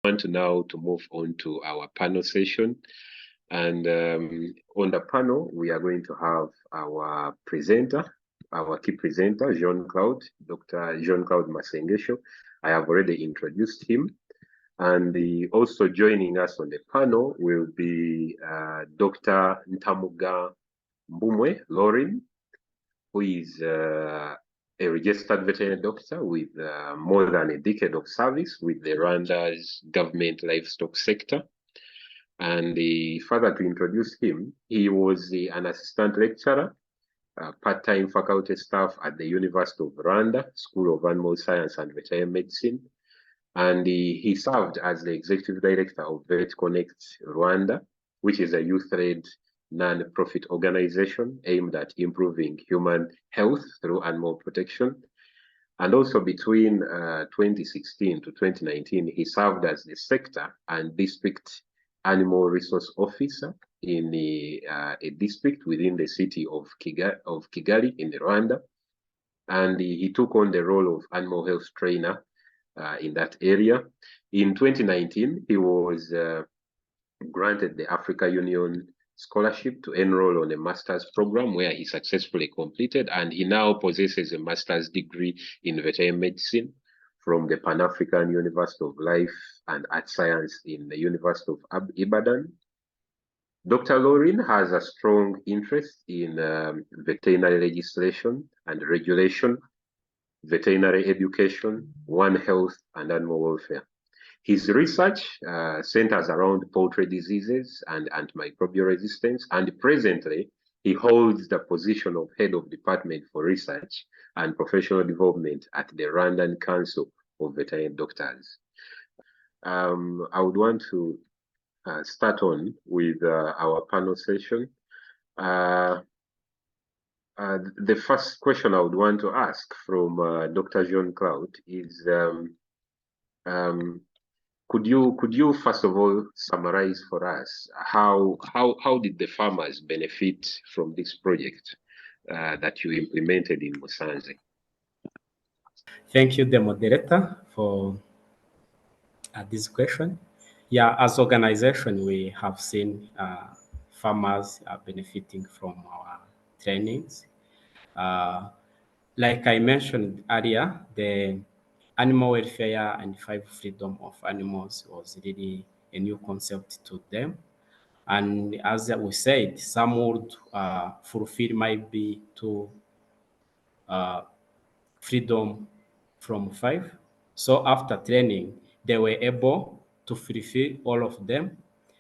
want to now move on to our panel session. And on the panel, we are going to have our presenter, our key presenter, Dr. Jean Claude Masengesho. I have already introduced him. And also joining us on the panel will be Dr. Ntamugabumwe, Laurient, who is a registered veterinary doctor with more than a decade of service with the Rwanda's government livestock sector. And further to introduce him, he was an assistant lecturer, part-time faculty staff at the University of Rwanda, School of Animal Science and Veterinary Medicine. And he served as the executive director of Vet Connect Rwanda, which is a youth-led non-profit organization aimed at improving human health through animal protection. And also between 2016 to 2019, he served as the sector and district animal resource officer in a district within the city of Kigali in Rwanda. And he took on the role of animal health trainer in that area. In 2019, he was granted the Africa Union scholarship to enroll on a master's program where he successfully completed, and he now possesses a master's degree in veterinary medicine from the Pan-African University of Life and Art Science in the University of Ibadan. Dr. Laurient has a strong interest in veterinary legislation and regulation, veterinary education, One Health, and animal welfare. His research centers around poultry diseases and antimicrobial resistance, and presently he holds the position of Head of Department for Research and Professional Development at the Rwandan Council of Veterinary Doctors. I would want to start on with our panel session. The first question I would want to ask from Dr. Jean Claude is, could you first of all summarize for us how did the farmers benefit from this project that you implemented in Musanze? Thank you, the moderator, for this question. Yeah, as organization, we have seen farmers are benefiting from our trainings. Like I mentioned earlier, the animal welfare and freedom of animals was really a new concept to them. And as we said, some would fulfill might be to freedom from 5. So after training, they were able to fulfill all of them,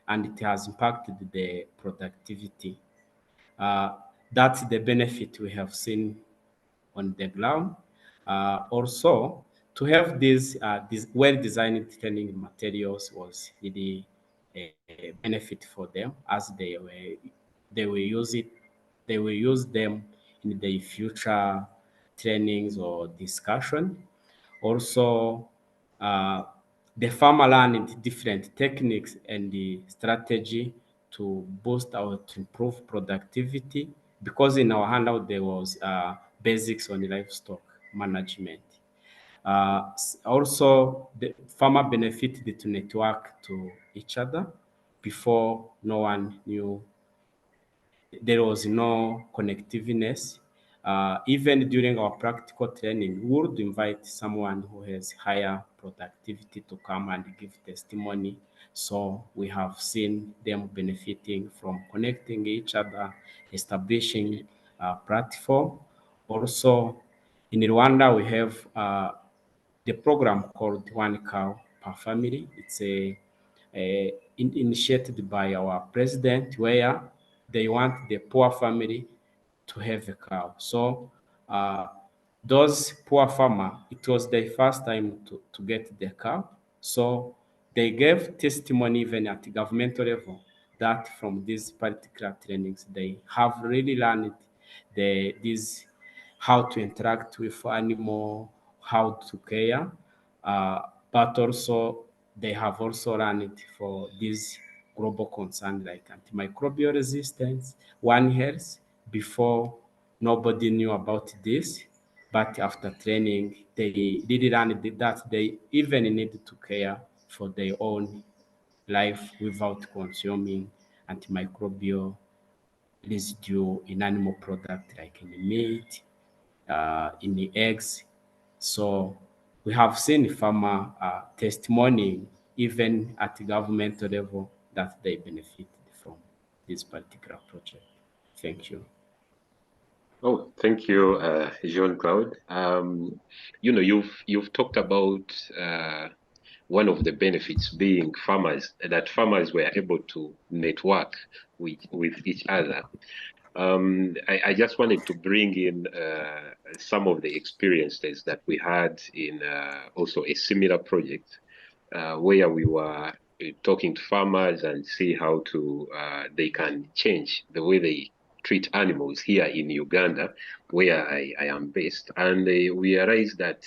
and it has impacted the productivity. That's the benefit we have seen on the ground. Also, to have these well-designed training materials was really a benefit for them, as they will use them in the future trainings or discussion. Also, the farmer learned different techniques and the strategy to boost or to improve productivity, because in our handout there was basics on livestock management. Also, the farmer benefited to network to each other. Before, no one knew, there was no connectiveness. Even during our practical training, we would invite someone who has higher productivity to come and give testimony. So we have seen them benefiting from connecting each other, establishing a platform. Also, in Rwanda, we have the program called One Cow Per Family. It's initiated by our president, where they want the poor family to have a cow. So those poor farmers, it was their first time to get the cow. So they gave testimony even at the governmental level that from these particular trainings, they have really learned how to interact with animal, how to care, but also they have also learned for these global concerns like antimicrobial resistance, One Health. Before, nobody knew about this, but after training, they really learned that they even need to care for their own life without consuming antimicrobial residue in animal product like in the meat, in the eggs. So we have seen farmer testimony even at the government level that they benefit from this particular project. Thank you. Oh, thank you, Jean Claude. You know, you've talked about one of the benefits being farmers were able to network with each other. I just wanted to bring in some of the experiences that we had in also a similar project where we were talking to farmers and see how to they can change the way they treat animals here in Uganda, where I am based, and we realized that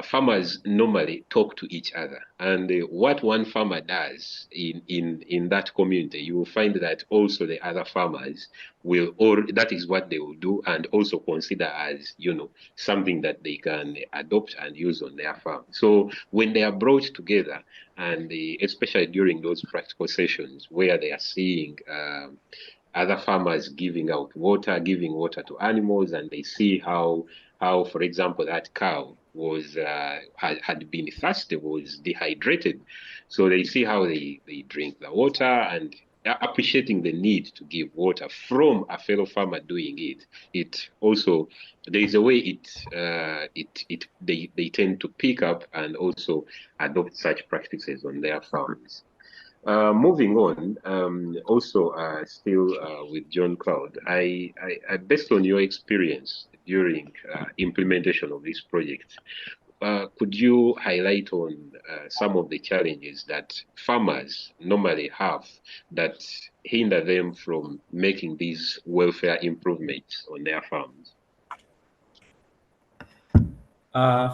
farmers normally talk to each other, and what one farmer does in that community, you will find that also the other farmers will, or that is what they will do, and also consider as, you know, something that they can adopt and use on their farm. So when they are brought together, and especially during those practical sessions where they are seeing other farmers giving water to animals, and they see how, for example, that cow was had been thirsty, was dehydrated. So they see how they drink the water, and appreciating the need to give water from a fellow farmer doing it. It also, there is a way they tend to pick up and also adopt such practices on their farms. Moving on, also still with John Claude, based on your experience during implementation of this project, could you highlight on some of the challenges that farmers normally have that hinder them from making these welfare improvements on their farms?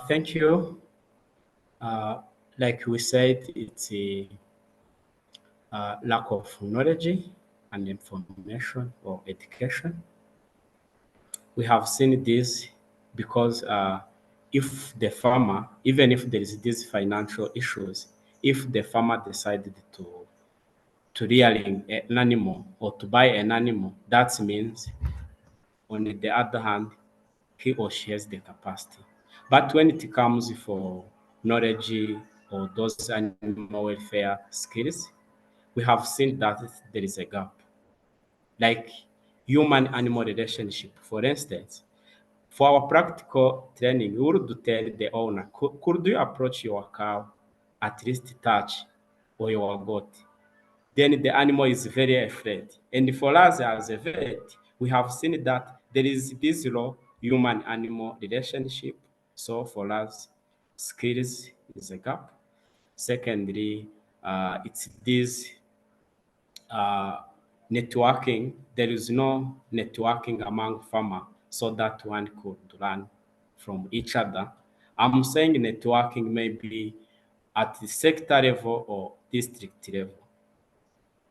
Thank you. Like we said, it's a lack of knowledge and information or education. We have seen this because if the farmer, even if there is these financial issues, if the farmer decided to rearing an animal or to buy an animal, that means on the other hand, he or she has the capacity. But when it comes for knowledge or those animal welfare skills, we have seen that there is a gap. Like human-animal relationship, for instance, for our practical training, we would tell the owner, could you approach your cow, at least touch, or your goat? Then the animal is very afraid. And for us as a vet, we have seen that there is this low human-animal relationship. So for us, skills is a gap. Secondly, it's this uh, networking. There is no networking among farmers so that one could learn from each other. I'm saying networking maybe at the sector level or district level,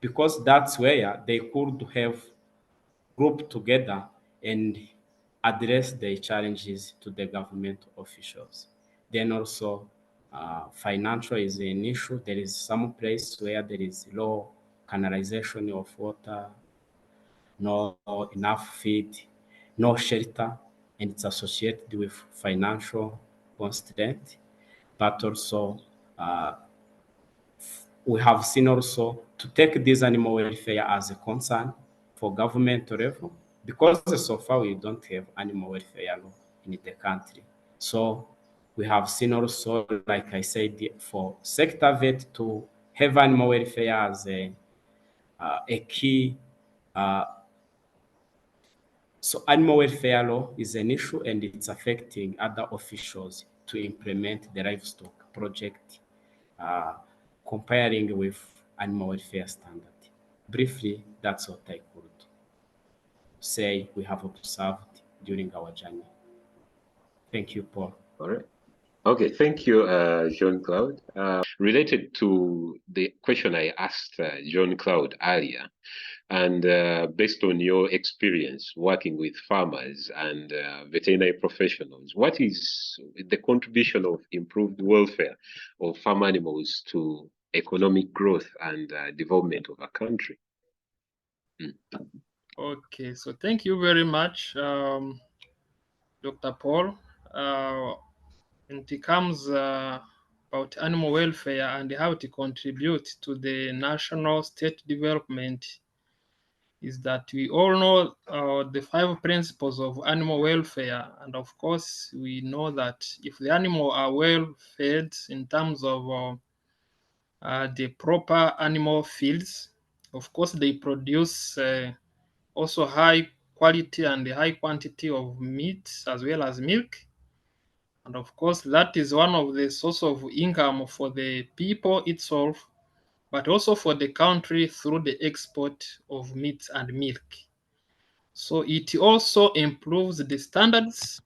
because that's where they could have grouped together and address the challenges to the government officials. Then also, financial is an issue. There is some place where there is low canalization of water, no enough feed, no shelter, and it's associated with financial constraint. But also, uh, we have seen also to take this animal welfare as a concern for government level, because so far we don't have animal welfare law in the country. So we have seen also, like I said, for sector vet to have animal welfare as a key. So animal welfare law is an issue, and it's affecting other officials to implement the livestock project, uh, comparing with animal welfare standard. Briefly, that's what I could say we have observed during our journey. Thank you, Paul. All right. Okay, thank you, Jean Claude. Related to the question I asked Jean Claude earlier, and based on your experience working with farmers and veterinary professionals, what is the contribution of improved welfare of farm animals to economic growth and development of a country? Okay, so thank you very much, Dr. Paul. When it comes about animal welfare and how to contribute to the national state development, is that we all know the 5 principles of animal welfare. And of course, we know that if the animal are well fed in terms of the proper animal feeds, of course, they produce also high quality and high quantity of meat as well as milk. And of course, that is one of the source of income for the people itself, but also for the country through the export of meat and milk. So it also improves the standards,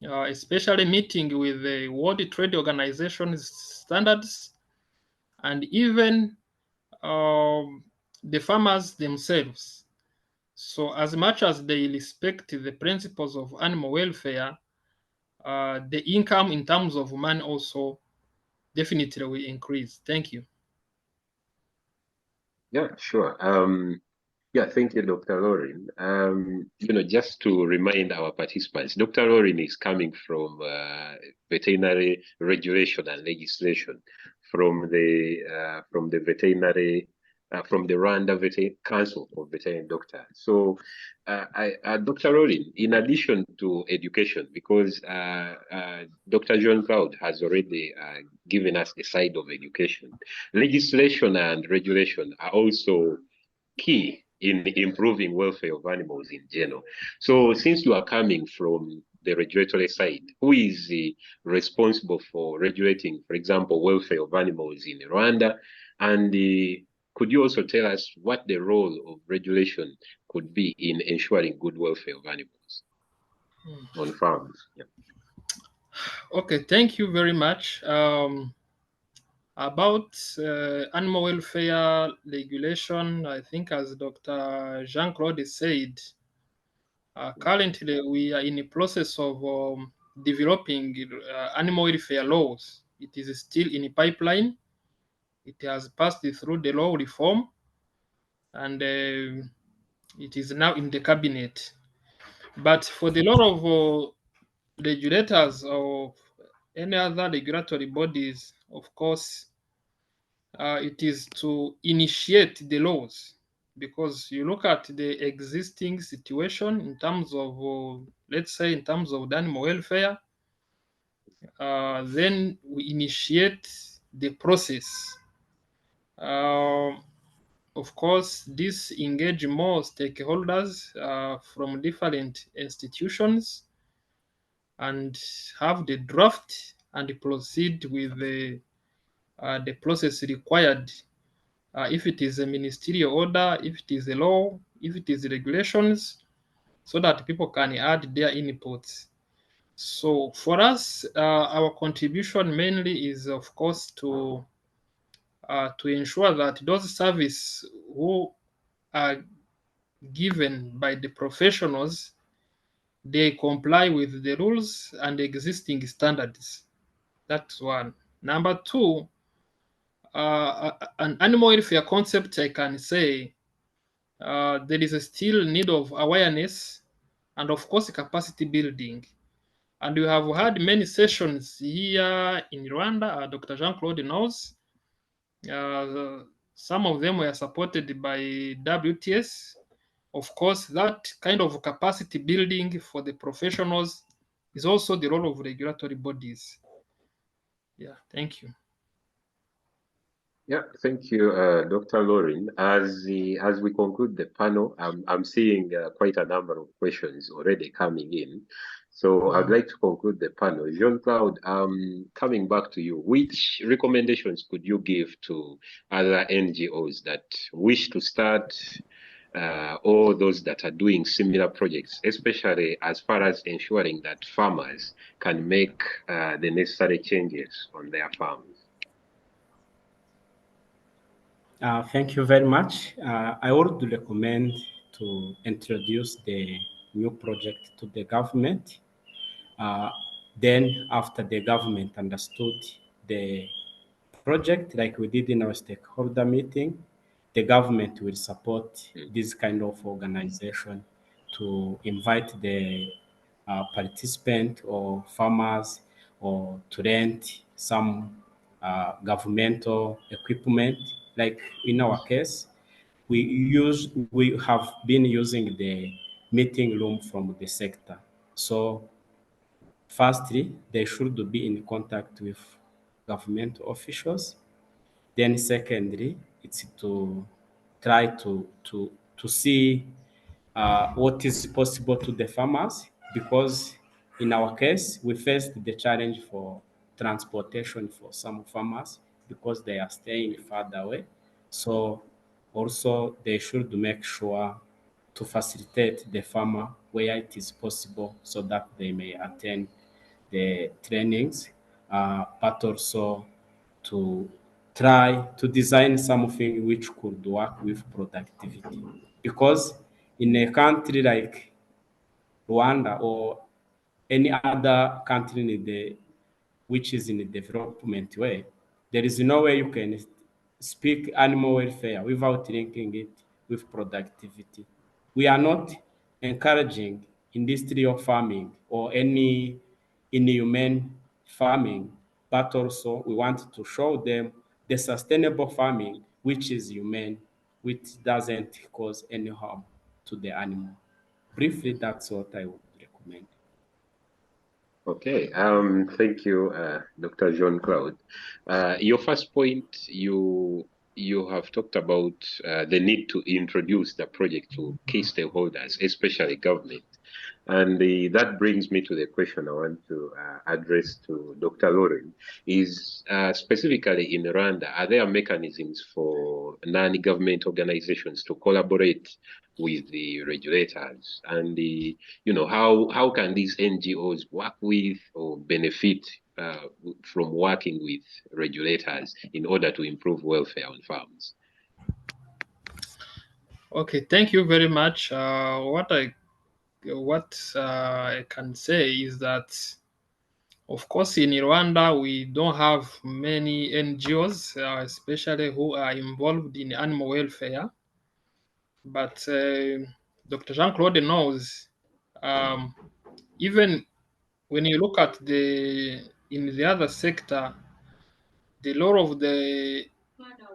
especially meeting with the World Trade Organization's standards, and even the farmers themselves. So as much as they respect the principles of animal welfare, the income in terms of money also definitely will increase. Thank you. Yeah, sure. Yeah, thank you, Dr. Lauren. Just to remind our participants, Dr. Lauren is coming from veterinary regulation and legislation from the veterinary from the Rwanda Council for Veterinary Doctors. So, Dr. Lauren, in addition to education, because Dr. Jean Claude has already given us the side of education, legislation and regulation are also key in improving welfare of animals in general. So since you are coming from the regulatory side, who is responsible for regulating, for example, welfare of animals in Rwanda? And could you also tell us what the role of regulation could be in ensuring good welfare of animals on farms? Yeah. Okay, thank you very much. About animal welfare regulation, I think as Dr. Jean Claude said, currently we are in the process of developing animal welfare laws. It is still in the pipeline. It has passed through the law reform, and it is now in the cabinet. But for the lot of regulators or any other regulatory bodies, of course, it is to initiate the laws, because you look at the existing situation in terms of, let's say, in terms of the animal welfare, then we initiate the process. Of course, this engage more stakeholders from different institutions and have the draft and proceed with the process required. If it is a ministerial order, if it is a law, if it is regulations, so that people can add their inputs. So for us, our contribution mainly is, of course, to ensure that those services who are given by the professionals, they comply with the rules and existing standards. That's one. Number two, an animal welfare concept, I can say, there is a still need of awareness and, of course, capacity building. And we have had many sessions here in Rwanda. Dr. Jean Claude knows. Some of them were supported by WTS. Of course, that kind of capacity building for the professionals is also the role of regulatory bodies. Yeah, thank you. Yeah, thank you, Dr. Lauren. As we conclude the panel, I'm seeing quite a number of questions already coming in. So I'd like to conclude the panel. Jean Claude, coming back to you, which recommendations could you give to other NGOs that wish to start all those that are doing similar projects, especially as far as ensuring that farmers can make the necessary changes on their farms? Thank you very much. I would recommend to introduce the new project to the government. Then, after the government understood the project, like we did in our stakeholder meeting, the government will support this kind of organization to invite the participant or farmers or to rent some governmental equipment. Like in our case, we have been using the meeting room from the sector. So firstly, they should be in contact with government officials. Then secondly, it's to try to see what is possible to the farmers, because in our case, we faced the challenge for transportation for some farmers because they are staying further away. So also they should make sure to facilitate the farmer where it is possible so that they may attend the trainings, but also to try to design something which could work with productivity. Because in a country like Rwanda or any other country in the which is in a development way, there is no way you can speak animal welfare without linking it with productivity. We are not encouraging industrial farming or any inhumane farming, but also we want to show them the sustainable farming, which is humane, which doesn't cause any harm to the animal. Briefly, that's what I would recommend. Okay, thank you, Dr. Jean Claude. Your first point, you have talked about the need to introduce the project to key stakeholders, especially government. And that brings me to the question I want to address to Dr. Laurent. Is specifically in Rwanda, are there mechanisms for non-government organizations to collaborate with the regulators? And how can these NGOs work with or benefit from working with regulators in order to improve welfare on farms? Okay, thank you very much. What I can say is that, of course, in Rwanda, we don't have many NGOs, especially who are involved in animal welfare. But Dr. Jean Claude knows, even when you look at in the other sector, the role of the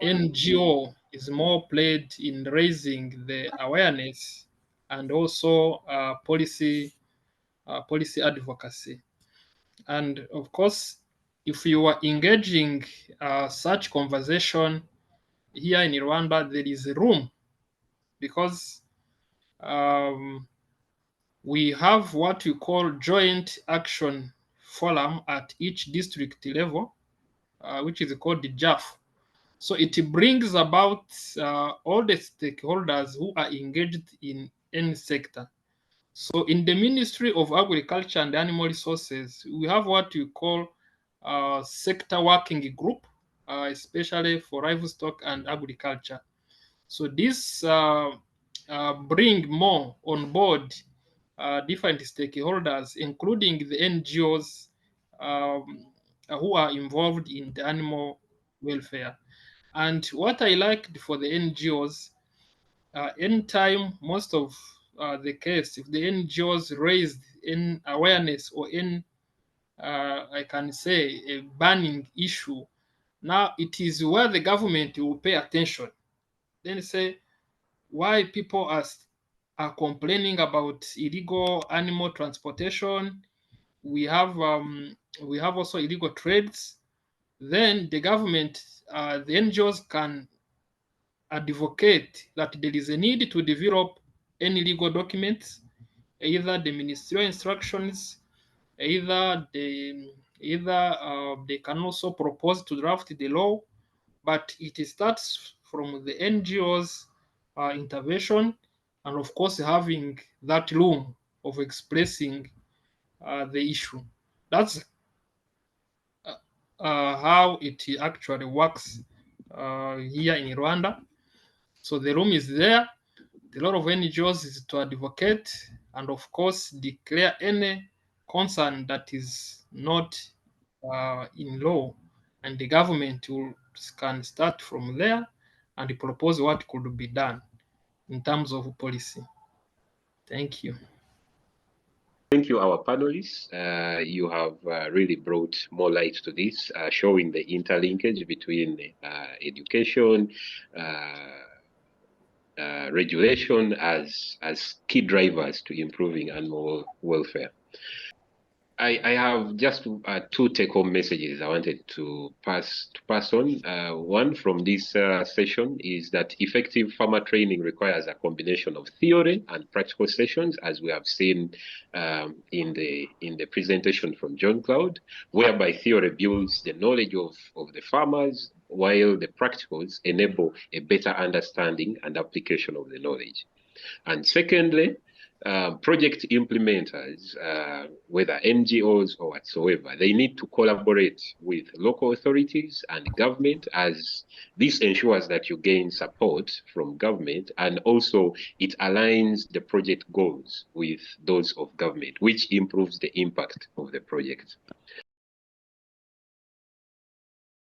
NGO is more played in raising the awareness and also policy advocacy. And of course, if you are engaging such conversation here in Rwanda, there is room, because we have what we call joint action forum at each district level, which is called the JAF. So it brings about all the stakeholders who are engaged in any sector. So in the Ministry of Agriculture and Animal Resources, we have what we call sector working group, especially for livestock and agriculture. So this bring more on board different stakeholders, including the NGOs who are involved in the animal welfare. And what I liked for the NGOs, anytime, most of the case, if the NGOs raised in awareness or in, I can say, a burning issue, now it is where the government will pay attention. Then say why people are complaining about illegal animal transportation. We have also illegal trades. Then the government, the NGOs can advocate that there is a need to develop any legal documents, either the ministerial instructions, either they can also propose to draft the law, but it starts from the NGOs intervention. and of course having that room of expressing the issue. That's how it actually works here in Rwanda. So the room is there. The role of NGOs is to advocate and of course declare any concern that is not in law, and the government can start from there and propose what could be done in terms of policy. Thank you. Thank you, our panelists. You have really brought more light to this, showing the interlinkage between education, regulation as key drivers to improving animal welfare. I have just two take-home messages I wanted to pass on. One from this session is that effective farmer training requires a combination of theory and practical sessions, as we have seen in the presentation from Jean Claude, whereby theory builds the knowledge of the farmers, while the practicals enable a better understanding and application of the knowledge. And secondly, project implementers, whether NGOs or whatsoever, they need to collaborate with local authorities and government, as this ensures that you gain support from government, and also it aligns the project goals with those of government, which improves the impact of the project.